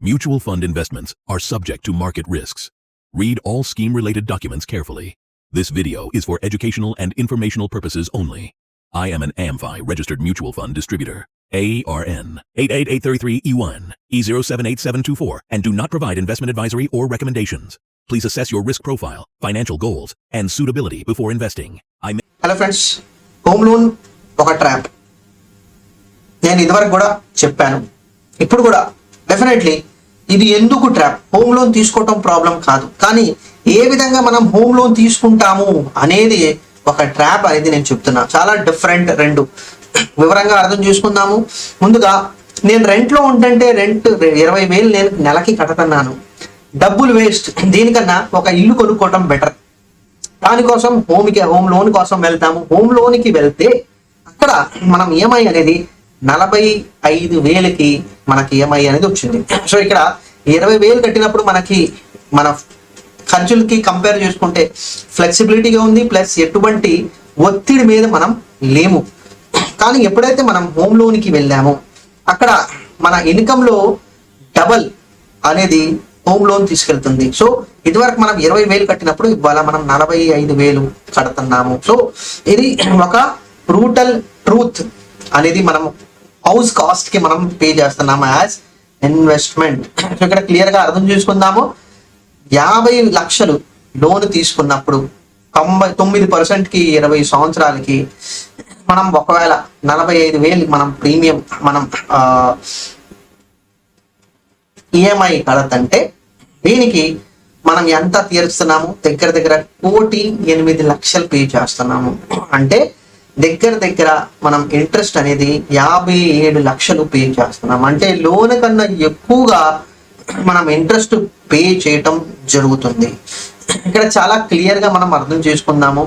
Mutual fund investments are subject to market risks. Read all scheme-related documents carefully. This video is for educational and informational purposes only. I am an AMFI registered mutual fund distributor. ARN 88833E1 E078724 and do not provide investment advisory or recommendations. Please assess your risk profile, financial goals, and suitability before investing. Hello friends, home loan ఒక trap. నేను ఇదివరకు కూడా చెప్పాను, ఇప్పుడు కూడా definitely ఇది ఎందుకు trap. Home loan తీసుకోవటం ప్రాబ్లం కాదు, కానీ ఏ విధంగా మనం హోమ్ లోన్ తీసుకుంటాము అనేది ఒక ట్రాప్ అనేది నేను చెప్తున్నా. చాలా డిఫరెంట్, రెండు వివరంగా అర్థం చేసుకుందాము. ముందుగా నేను రెంట్లో ఉంటుంటే రెంట్ 20,000 నేను నెలకి కడుతున్నాను. డబ్బులు వేస్ట్. దీనికన్నా ఒక ఇల్లు కొనుక్కోవటం బెటర్. దానికోసం హోమ్ లోన్ కోసం వెళ్తాము. హోమ్ లోన్కి వెళ్తే అక్కడ మనం ఈఎంఐ అనేది 45,000కి మనకి ఈఎంఐ అనేది వచ్చింది. సో ఇక్కడ 20,000 కట్టినప్పుడు మనకి మన ఖర్చులకి కంపేర్ చేసుకుంటే ఫ్లెక్సిబిలిటీగా ఉంది, ప్లస్ ఎటువంటి ఒత్తిడి మీద మనం లేము. కానీ ఎప్పుడైతే మనం హోమ్ లోన్కి వెళ్ళామో అక్కడ మన ఇన్కంలో డబల్ అనేది హోమ్ లోన్ తీసుకెళ్తుంది. సో ఇదివరకు మనం 20,000 కట్టినప్పుడు ఇవాళ మనం 45,000 కడుతున్నాము. సో ఇది ఒక బ్రూటల్ ట్రూత్ అనేది మనం హౌస్ కాస్ట్ కి మనం పే చేస్తున్నాము యాజ్ ఇన్వెస్ట్మెంట్. సో ఇక్కడ క్లియర్ గా అర్థం చేసుకుందాము. 50 లక్షలు లోన్ తీసుకున్నప్పుడు 99%కి 20 సంవత్సరాలకి మనం ఒకవేళ 45,000 మనం ప్రీమియం మనం ఈఎంఐ కడతంటే దీనికి మనం ఎంత తీరుస్తున్నాము? దగ్గర 1,08,00,000 పే చేస్తున్నాము. అంటే దగ్గర మనం ఇంట్రెస్ట్ అనేది 57 లక్షలు పే చేస్తున్నాం. అంటే లోన్ కన్నా ఎక్కువగా మనం ఇంట్రెస్ట్ పే చేయటం జరుగుతుంది. ఇక్కడ చాలా క్లియర్గా మనం అర్థం చేసుకుందాము.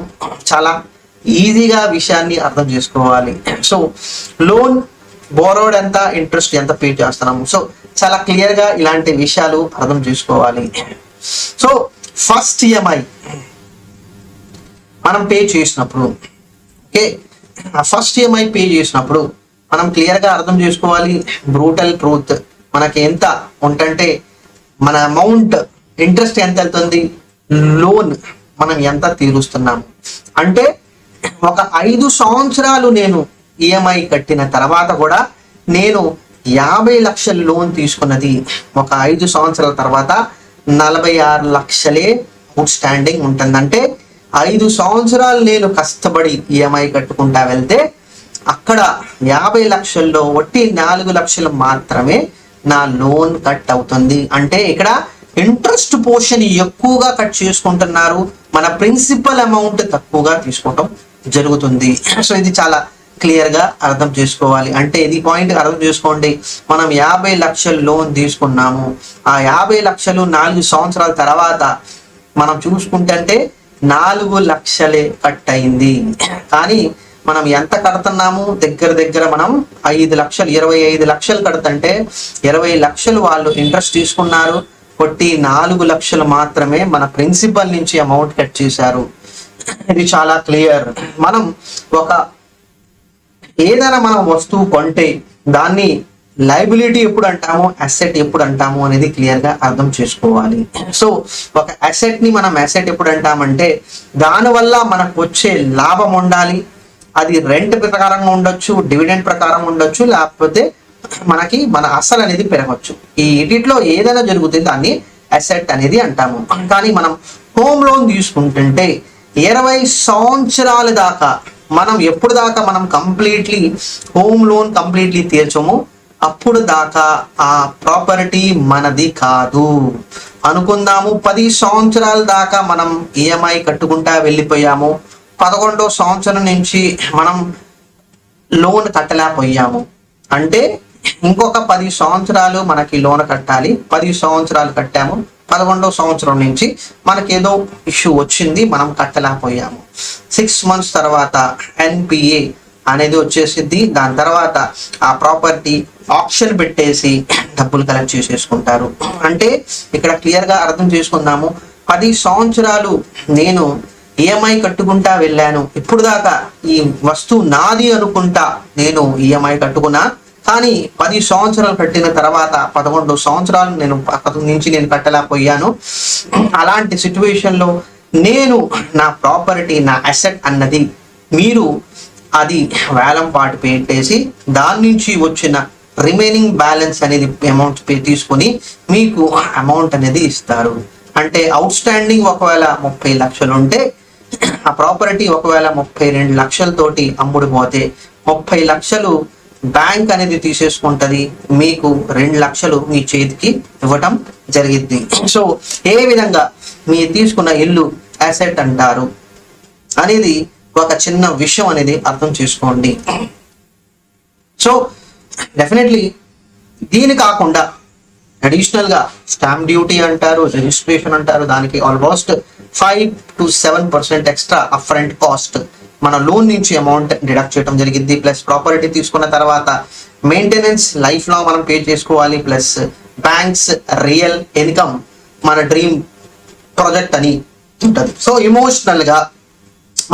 చాలా ఈజీగా విషయాన్ని అర్థం చేసుకోవాలి. సో లోన్ బోరోడ్ ఎంత, ఇంట్రెస్ట్ ఎంత పే చేస్తున్నాము. సో చాలా క్లియర్గా ఇలాంటి విషయాలు అర్థం చేసుకోవాలి. సో ఫస్ట్ ఈఎంఐ మనం పే చేసినప్పుడు, ఓకే, ఫస్ట్ ఈఎంఐ పే చేసినప్పుడు మనం క్లియర్గా అర్థం చేసుకోవాలి. బ్రూటల్ ట్రూత్ మనకి ఎంత ఉంటుంటే మన అమౌంట్ ఇంట్రెస్ట్ ఎంత వెళ్తుంది, లోన్ మనం ఎంత తీరుస్తున్నాము. అంటే ఒక 5 సంవత్సరాలు నేను ఈఎంఐ కట్టిన తర్వాత కూడా నేను 50 లక్షల లోన్ తీసుకున్నది ఒక 5 సంవత్సరాల తర్వాత 46 లక్షలే అవుట్ స్టాండింగ్ ఉంటుంది. అంటే 5 సంవత్సరాలు నేను కష్టపడి ఈఎంఐ కట్టుకుంటా వెళ్తే అక్కడ 50 లక్షల్లో వట్టి 4 లక్షలు మాత్రమే నా లోన్ కట్ అవుతుంది. అంటే ఇక్కడ ఇంట్రెస్ట్ పోర్షన్ ఎక్కువగా కట్ చేసుకుంటున్నారు, మన ప్రిన్సిపల్ అమౌంట్ తక్కువగా తీసుకోవటం జరుగుతుంది. సో ఇది చాలా క్లియర్గా అర్థం చేసుకోవాలి. అంటే ఇది పాయింట్ అర్థం చేసుకోండి. మనం 50 లక్షలు లోన్ తీసుకున్నాము. ఆ 50 లక్షలు 4 సంవత్సరాల తర్వాత మనం చూసుకుంటే 4 లక్షలే కట్ అయింది. కానీ మనం ఎంత కడుతున్నాము? దగ్గర మనం 5 లక్షలు, 25 లక్షలు కడుతుంటే 20 లక్షలు వాళ్ళు ఇంట్రెస్ట్ తీసుకున్నారు, కొట్టి 4 లక్షలు మాత్రమే మన ప్రిన్సిపల్ నుంచి అమౌంట్ కట్ చేశారు. ఇది చాలా క్లియర్. మనం ఏదైనా మనం వస్తువు కొంటే దాన్ని లైబిలిటీ ఎప్పుడు అంటాము, అసెట్ ఎప్పుడు అంటాము అనేది క్లియర్గా అర్థం చేసుకోవాలి. సో ఒక అసెట్ని మనం అసెట్ ఎప్పుడు అంటామంటే దానివల్ల మనకు వచ్చే లాభం ఉండాలి. అది రెంట్ ప్రకారంగా ఉండొచ్చు, డివిడెండ్ ప్రకారం ఉండొచ్చు, లేకపోతే మన అసలు అనేది పెరగచ్చు. ఈ ఇటిలో ఏదైనా జరుగుతుంది దాన్ని అసెట్ అనేది అంటాము. కానీ మనం హోమ్ లోన్ తీసుకుంటుంటే 20 సంవత్సరాల దాకా మనం ఎప్పుడు దాకా మనం కంప్లీట్లీ హోమ్ లోన్ కంప్లీట్లీ తీర్చము అప్పుడు దాకా ఆ ప్రాపర్టీ మనది కాదు అనుకుందాము. 10 సంవత్సరాల దాకా మనం ఈఎంఐ కట్టుకుంటా వెళ్ళిపోయాము. 11వ సంవత్సరం నుంచి మనం లోన్ కట్టలేకపోయాము. అంటే ఇంకొక 10 సంవత్సరాలు మనకి లోన్ కట్టాలి. 10 సంవత్సరాలు కట్టాము, 11వ సంవత్సరం నుంచి మనకేదో ఇష్యూ వచ్చింది, మనం కట్టలేకపోయాము. 6 మంత్స్ తర్వాత ఎన్పిఏ అనేది వచ్చేసింది. దాని తర్వాత ఆ ప్రాపర్టీ ఆప్షన్ పెట్టేసి డబ్బులు కలెక్ట్ చేసేసుకుంటారు. అంటే ఇక్కడ క్లియర్గా అర్థం చేసుకుందాము. 10 సంవత్సరాలు నేను ఈఎంఐ కట్టుకుంటా వెళ్ళాను. ఇప్పుడు దాకా ఈ వస్తువు నాది అనుకుంటా నేను ఈఎంఐ కట్టుకున్నా, కానీ 10 సంవత్సరాలు కట్టిన తర్వాత 11 సంవత్సరాలు నేను పక్కన నుంచి నేను కట్టలేకపోయాను. అలాంటి సిచ్యువేషన్లో నేను నా ప్రాపర్టీ, నా అసెట్ అన్నది మీరు అది వేలం పాటు పెట్టేసి దాని నుంచి వచ్చిన రిమైనింగ్ బ్యాలెన్స్ అనేది అమౌంట్ తీసుకొని మీకు అమౌంట్ అనేది ఇస్తారు. అంటే అవుట్ స్టాండింగ్ ఒకవేళ 30 లక్షలు ఉంటే ఆ ప్రాపర్టీ ఒకవేళ 32 లక్షలతోటి అమ్ముడుపోతే 30 లక్షలు బ్యాంక్ అనేది తీసేసుకుంటది, మీకు 2 లక్షలు మీ చేతికి ఇవ్వటం జరిగింది. సో ఏ విధంగా మీరు తీసుకున్న ఇల్లు అసెట్ అంటారు అనేది ఒక చిన్న విషయం అనేది అర్థం చేసుకోండి. సో డెఫినెట్లీ దీని కాకుండా అడిషనల్గా స్టాంప్ డ్యూటీ అంటారు, రిజిస్ట్రేషన్ అంటారు, దానికి almost 5 to 7% extra upfront cost మన లోన్ నుంచి అమౌంట్ డిడక్ట్ చేయడం జరిగింది. ప్లస్ ప్రాపర్టీ తీసుకున్న తర్వాత మెయింటెనెన్స్ లైఫ్ లో మనం పే చేసుకోవాలి. ప్లస్ బ్యాంక్స్ రియల్ ఇన్కమ్ మన డ్రీమ్ ప్రాజెక్ట్ అని ఉంటుంది. సో ఎమోషనల్ గా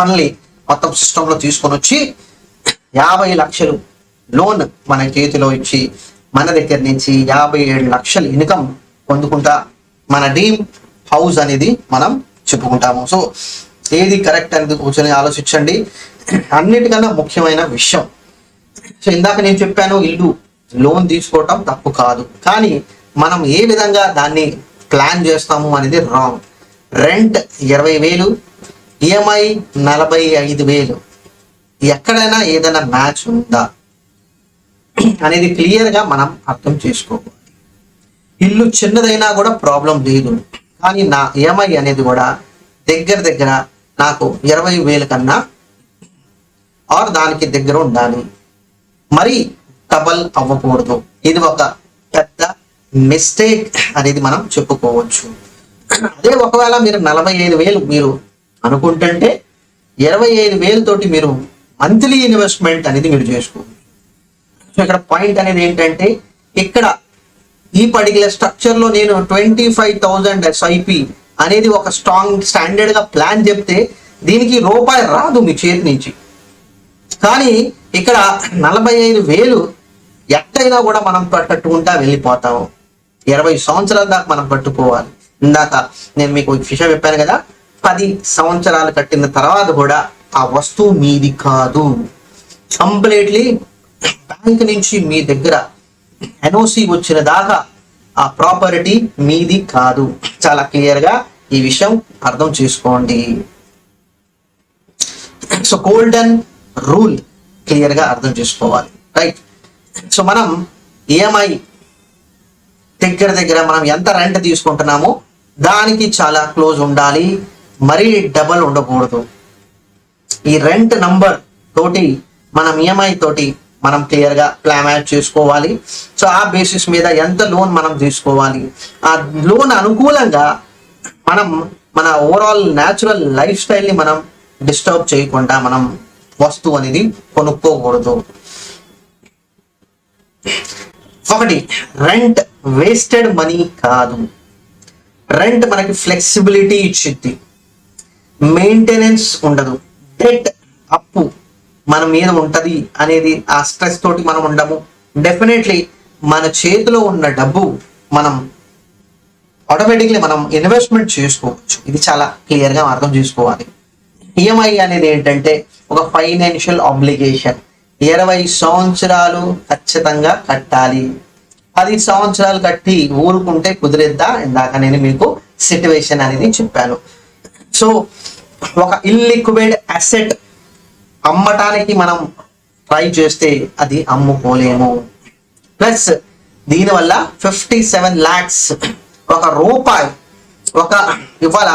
మనల్ని మొత్తం సిస్టంలో తీసుకొని వచ్చి 50 లక్షలు లోన్ మన చేతిలో ఇచ్చి మన దగ్గర నుంచి 57 లక్షలు ఇన్కమ్ పొందుకుంటా మన డ్రీమ్ హౌస్ అనేది మనం చెప్పుకుంటాము. సో ఏది కరెక్ట్ అనేది కూర్చొని ఆలోచించండి. అన్నిటికన్నా ముఖ్యమైన విషయం, సో ఇందాక నేను చెప్పాను ఇల్లు లోన్ తీసుకోవటం తప్పు కాదు, కానీ మనం ఏ విధంగా దాన్ని ప్లాన్ చేస్తాము అనేది రాంగ్. రెంట్ 20,000, ఈఎంఐ 45,000, ఎక్కడైనా ఏదైనా మ్యాచ్ ఉందా అనేది క్లియర్గా మనం అర్థం చేసుకోవాలి. ఇల్లు చిన్నదైనా కూడా ప్రాబ్లం లేదు, కానీ నా ఈఎంఐ అనేది కూడా దగ్గర నాకు 20,000 కన్నా ఆర్ దానికి దగ్గర ఉండాలి, మరి డబల్ అవ్వకూడదు. ఇది ఒక పెద్ద మిస్టేక్ అనేది మనం చెప్పుకోవచ్చు. అదే ఒకవేళ మీరు 45,000 మీరు అనుకుంటుంటే 25,000 తోటి మీరు మంత్లీ ఇన్వెస్ట్మెంట్ అనేది మీరు చేసుకోవచ్చు. సో ఇక్కడ పాయింట్ అనేది ఏంటంటే, ఇక్కడ ఈ పర్టికులర్ స్ట్రక్చర్ లో నేను 25,000 SIP అనేది ఒక స్టాండర్డ్ గా ప్లాన్ చెప్తే దీనికి రూపాయి రాదు మీ చేతి నుంచి. కానీ ఇక్కడ 45,000 ఎట్టయినా కూడా మనం పట్టుకుంటా వెళ్ళిపోతాము. 20 సంవత్సరాల దాకా మనం పట్టుకోవాలి. ఇందాక నేను మీకు విషయం చెప్పాను కదా, 10 సంవత్సరాలు కట్టిన తర్వాత కూడా ఆ వస్తువు మీది కాదు. కంప్లీట్లీ బ్యాంక్ నుంచి మీ దగ్గర NOC వచ్చిన దాకా ఆ ప్రాపర్టీ మీది కాదు. చాలా క్లియర్ గా ఈ విషయం అర్థం చేసుకోండి. సో గోల్డెన్ రూల్ క్లియర్ గా అర్థం చేసుకోవాలి, రైట్? సో మనం ఈఎంఐ దగ్గర మనం ఎంత రెంట్ తీసుకుంటున్నామో దానికి చాలా క్లోజ్ ఉండాలి, మరీ డబల్ ఉండకూడదు. ఈ రెంట్ నంబర్ తోటి మనం ఈఎంఐ తోటి మనం క్లియర్ గా ప్లాన్ చేసుకోవాలి. సో ఆ బేసిస్ మీద ఎంత లోన్ మనం తీసుకోవాలి, ఆ లోన్ అనుకూలంగా మనం మన ఓవరాల్ న్యాచురల్ లైఫ్ స్టైల్ ని మనం డిస్టర్బ్ చేయకుండా మనం వస్తువు అనేది కొనుక్కోకూడదు. ఒకటి, రెంట్ వేస్టెడ్ మనీ కాదు. రెంట్ మనకి ఫ్లెక్సిబిలిటీ ఇచ్చిద్ది, మెయింటెనెన్స్ ఉండదు, డెట్ అప్పు మన మీద ఉంటది అనేది ఆ స్ట్రెస్ తోటి మనం ఉండము. డెఫినెట్లీ మన చేతిలో ఉన్న డబ్బు మనం ఆటోమేటిక్లీ మనం ఇన్వెస్ట్మెంట్ చేసుకోవచ్చు. ఇది చాలా క్లియర్ గా అర్థం చేసుకోవాలి. ఈఎంఐ అనేది ఏంటంటే ఒక ఫైనాన్షియల్ ఆబ్లిగేషన్. 20 సంవత్సరాలు ఖచ్చితంగా కట్టాలి. 10 సంవత్సరాలు కట్టి ఊరుకుంటే కుదిరిద్దా? ఇందాక నేను మీకు సిట్యువేషన్ అనేది చెప్పాను. సో ఒక ఇల్లిక్విడ్ అసెట్ అమ్మటానికి మనం ట్రై చేస్తే అది అమ్ముకోలేము. ప్లస్ దీనివల్ల 57 lakhs ఒక రూపాయి ఒక ఇవాళ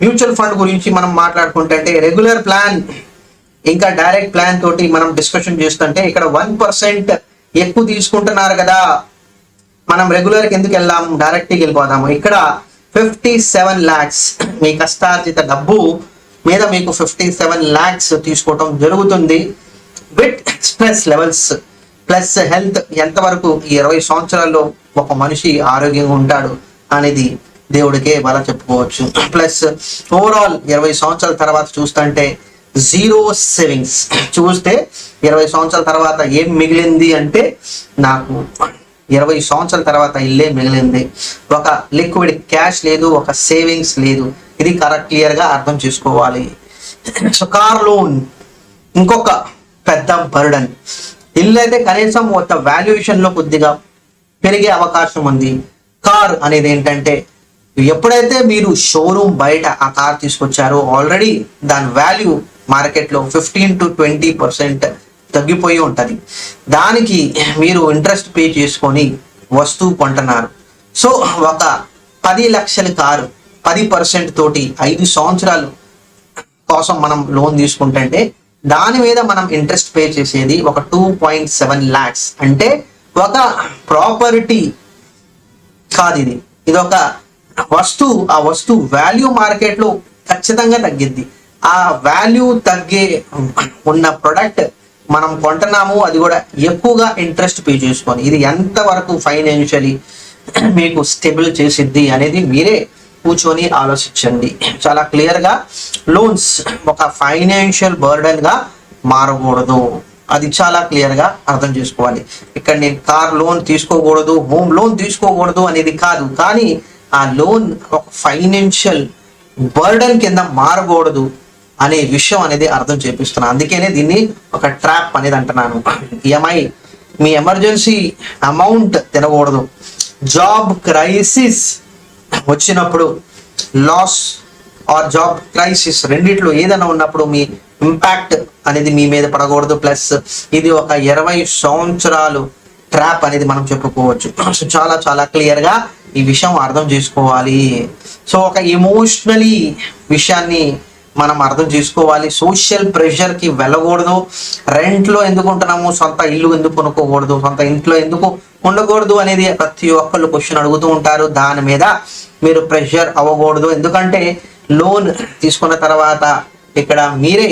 మ్యూచువల్ ఫండ్ గురించి మనం మాట్లాడుకుంటే రెగ్యులర్ ప్లాన్ ఇంకా డైరెక్ట్ ప్లాన్ తోటి మనం డిస్కషన్ చేస్తుంటే ఇక్కడ 1% ఎక్కువ తీసుకుంటున్నారు కదా, మనం రెగ్యులర్కి ఎందుకు వెళ్దాము, డైరెక్ట్కి వెళ్ళిపోదాము. ఇక్కడ 57 lakhs మీ కష్టార్జిత డబ్బు మీద మీకు 57 lakhs తీసుకోవటం జరుగుతుంది. With stress levels plus health, ఎంతవరకు ఈ 20 సంవత్సరాల్లో ఒక మనిషి ఆరోగ్యంగా ఉంటాడు అనేది దేవుడికే బల చెప్పుకోవచ్చు. ప్లస్ ఓవరాల్ 20 సంవత్సరాల తర్వాత చూస్తుంటే జీరో సేవింగ్స్. చూస్తే 20 సంవత్సరాల తర్వాత ఏం మిగిలింది అంటే నాకు 20 సంవత్సరాల తర్వాత ఇల్లే మిగిలింది. ఒక లిక్విడ్ క్యాష్ లేదు, ఒక సేవింగ్స్ లేదు. ఇది క్లియర్గా అర్థం చేసుకోవాలి. సో కార్ లోన్ ఇంకొక పెద్ద బర్డన్. ఇల్లు అయితే కనీసం ఒక వాల్యుయేషన్లో కొద్దిగా పెరిగే అవకాశం ఉంది. కార్ అనేది ఏంటంటే ఎప్పుడైతే మీరు షోరూమ్ బయట ఆ కార్ తీసుకొచ్చారో ఆల్రెడీ దాని వాల్యూ మార్కెట్లో 15 to 20% తగ్గిపోయి ఉంటుంది. దానికి మీరు ఇంట్రెస్ట్ పే చేసుకొని వస్తువు కొంటున్నారు. సో ఒక 10 లక్షల కారు 10% తోటి 5 సంవత్సరాలు కోసం మనం లోన్ తీసుకుంటుంటే దాని మీద మనం ఇంట్రెస్ట్ పే చేసేది ఒక 2.7 lakhs. అంటే ఒక ప్రాపర్టీ కాదు ఇది, ఇది ఒక వస్తువు. ఆ వస్తువు వాల్యూ మార్కెట్లో ఖచ్చితంగా తగ్గిద్ది. ఆ వాల్యూ తగ్గే ఉన్న ప్రొడక్ట్ మనం కొంటున్నాము, అది కూడా ఎక్కువగా ఇంట్రెస్ట్ పే చేసుకొని. ఇది ఎంతవరకు ఫైనాన్షియలీ మీకు స్టేబుల్ చేసిద్ది అనేది మీరే కూర్చొని ఆలోచించండి. చాలా క్లియర్గా లోన్స్ ఒక ఫైనాన్షియల్ బర్డన్గా మారకూడదు. అది చాలా క్లియర్గా అర్థం చేసుకోవాలి. ఇక్కడ నేను కార్ లోన్ తీసుకోకూడదు, హోమ్ లోన్ తీసుకోకూడదు అనేది కాదు, కానీ ఆ లోన్ ఒక ఫైనాన్షియల్ బర్డన్ కింద మారకూడదు అనే విషయం అనేది అర్థం చేపిస్తున్నాను. అందుకనే దీన్ని ఒక ట్రాప్ అనేది అంటున్నాను. ఈఎంఐ మీ ఎమర్జెన్సీ అమౌంట్ తినకూడదు. జాబ్ క్రైసిస్ వచ్చినప్పుడు, లాస్ ఆర్ జాబ్ క్రైసిస్ రెండిట్లో ఏదైనా ఉన్నప్పుడు మీ ఇంపాక్ట్ అనేది మీ మీద పడకూడదు. ప్లస్ ఇది ఒక 20 సంవత్సరాలు ట్రాప్ అనేది మనం చెప్పుకోవచ్చు. సో చాలా చాలా క్లియర్గా ఈ విషయం అర్థం చేసుకోవాలి. సో ఒక ఎమోషనలీ విషయాన్ని మనం అర్థం చేసుకోవాలి. సోషల్ ప్రెషర్కి వెళ్ళకూడదు. రెంట్లో ఎందుకు ఉంటున్నాము, సొంత ఇల్లు ఎందుకు కొనుక్కోకూడదు, సొంత ఇంట్లో ఎందుకు ఉండకూడదు అనేది ప్రతి ఒక్కళ్ళు క్వశ్చన్ అడుగుతూ ఉంటారు. దాని మీద మీరు ప్రెషర్ అవ్వకూడదు. ఎందుకంటే లోన్ తీసుకున్న తర్వాత ఇక్కడ మీరే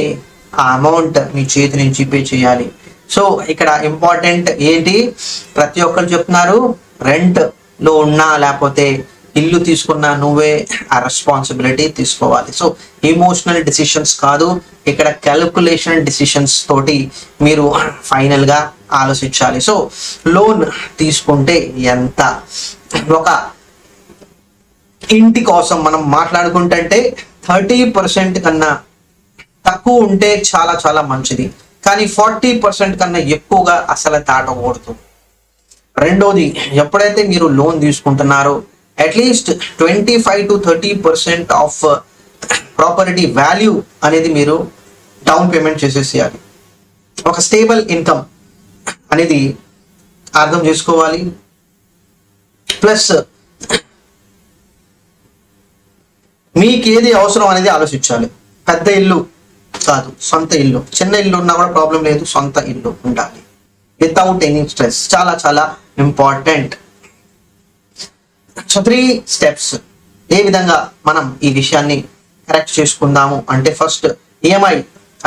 ఆ అమౌంట్ మీ చేతి నుంచి పే చేయాలి. సో ఇక్కడ ఇంపార్టెంట్ ఏంటి, ప్రతి ఒక్కరు చెప్తున్నారు రెంట్లో ఉన్నా లేకపోతే ఇల్లు తీసుకున్నా నువ్వే ఆ రెస్పాన్సిబిలిటీ తీసుకోవాలి. సో ఎమోషనల్ డిసిషన్స్ కాదు, ఇక్కడ క్యాలిక్యులేషన్ డిసిషన్స్ తోటి మీరు ఫైనల్గా ఆలోచించాలి. సో లోన్ తీసుకుంటే ఎంత, ఒక ఇంటి కోసం మనం మాట్లాడుకుంటే 30% కన్నా తక్కువ ఉంటే చాలా చాలా మంచిది, కానీ 40% కన్నా ఎక్కువగా అసలు దాటకూడదు. రెండోది, ఎప్పుడైతే మీరు లోన్ తీసుకుంటున్నారో at least 25 to 30% of property value అనేది మీరు డౌన్ పేమెంట్ చేసేసేయాలి. ఒక స్టేబుల్ ఇన్కమ్ అనేది అర్థం చేసుకోవాలి. ప్లస్ మీకు ఏది అవసరం అనేది ఆలోచించాలి. పెద్ద ఇల్లు కాదు, సొంత ఇల్లు. చిన్న ఇల్లు ఉన్నా కూడా ప్రాబ్లం లేదు, సొంత ఇల్లు ఉండాలి వితౌట్ ఎనీ స్ట్రెస్. చాలా చాలా ఇంపార్టెంట్. సో 3 steps ఏ విధంగా మనం ఈ విషయాన్ని కరెక్ట్ చేసుకుందాము అంటే, ఫస్ట్ ఈఎంఐ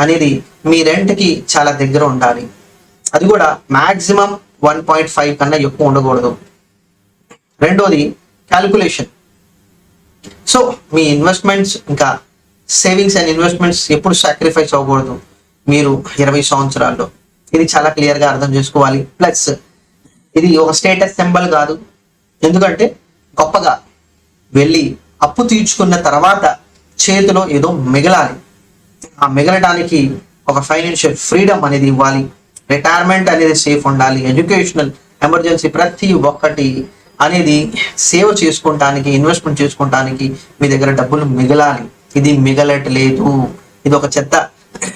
అనేది మీ రెంట్కి చాలా దగ్గర ఉండాలి. అది కూడా మ్యాక్సిమం 1.5 కన్నా ఎక్కువ ఉండకూడదు. రెండోది క్యాల్కులేషన్. సో మీ ఇన్వెస్ట్మెంట్స్ ఇంకా సేవింగ్స్ అండ్ ఇన్వెస్ట్మెంట్స్ ఎప్పుడు సాక్రిఫైస్ అవ్వకూడదు మీరు 20 సంవత్సరాల్లో. ఇది చాలా క్లియర్గా అర్థం చేసుకోవాలి. ప్లస్ ఇది ఒక స్టేటస్ సింబల్ కాదు, ఎందుకంటే గొప్పగా వెళ్ళి అప్పు తీర్చుకున్న తర్వాత చేతిలో ఏదో మిగలాలి. ఆ మిగలడానికి ఒక ఫైనాన్షియల్ ఫ్రీడమ్ అనేది ఇవ్వాలి. రిటైర్మెంట్ అనేది సేఫ్ ఉండాలి. ఎడ్యుకేషనల్ ఎమర్జెన్సీ ప్రతి ఒక్కటి అనేది సేవ్ చేసుకుంటానికి, ఇన్వెస్ట్మెంట్ చేసుకుంటానికి మీ దగ్గర డబ్బులు మిగలాలి. ఇది మిగలట్లేదు. ఇది ఒక చెత్త,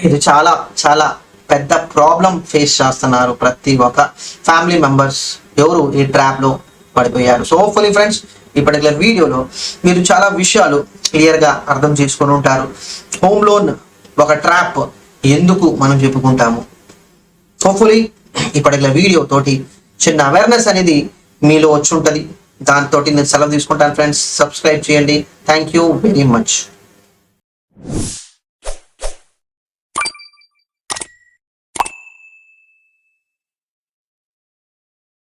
ఇది చాలా చాలా పెద్ద ప్రాబ్లం ఫేస్ చేస్తున్నారు ప్రతి ఒక్క ఫ్యామిలీ మెంబర్స్. ఎవరు ఈ ట్రాప్లో పడిపోయారు. సో హోప్ఫుల్లీ ఫ్రెండ్స్ ఈ పర్టికులర్ వీడియోలో మీరు చాలా విషయాలు క్లియర్గా అర్థం చేసుకొని ఉంటారు. హోమ్ లోన్ ఒక ట్రాప్ ఎందుకు మనం చెప్పుకుంటాము. హోప్ఫుల్లీ ఈ పర్టికులర్ వీడియో తోటి చిన్న అవేర్నెస్ అనేది మీలో వచ్చి ఉంటుంది. దాంతో నేను సెలవు తీసుకుంటాను ఫ్రెండ్స్. సబ్స్క్రైబ్ చేయండి. Thank you very much.